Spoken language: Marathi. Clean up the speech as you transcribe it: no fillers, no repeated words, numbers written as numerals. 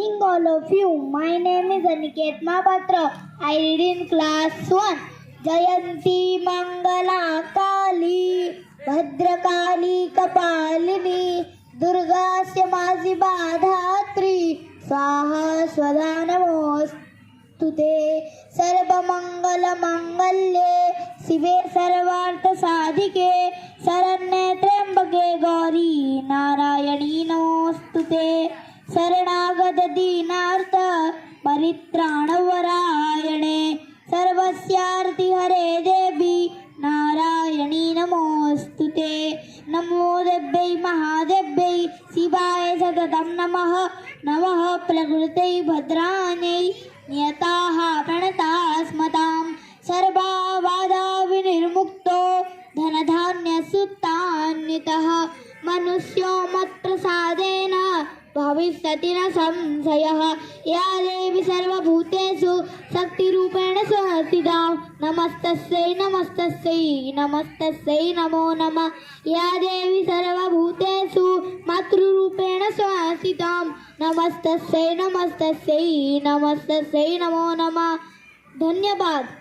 evening, all of you. My name is Aniket Mahapatra. I read in class 1. Jayanti Mangala Kali Bhadrakali Kapalini Durga Syamazi Badhatri Swaha Swada Namostute Sarva Mangalye Sive Sarvartha Sadhike Saranye Trambake Gauri Narayani Namostute शरणागत दीनार्थ परित्राणवरायणे सर्वस्यार्ति हरे देवी नारायणी नमोस्तुते नमो देव्यै महादेव्यै शिवाय सततं नमः नमः प्रकृतै भद्राण्यै नियताः प्रणतास्मतां सर्वाबाधा विनिर्मुक्तो धनधान्यसुतान्वितः मनुष्यो मत्प्रसादेन भविष्यति न संशयः या देवी सर्वभूतेषु शक्तिरूपेण संस्थिता नमस्तस्यै नमस्तस्यै नमस्तस्यै नमो नमः या देवी सर्वभूतेषु मातृरूपेण संस्थिता नमस्तस्यै नमस्तस्यै नमस्तस्यै नमो नमः. धन्यवाद.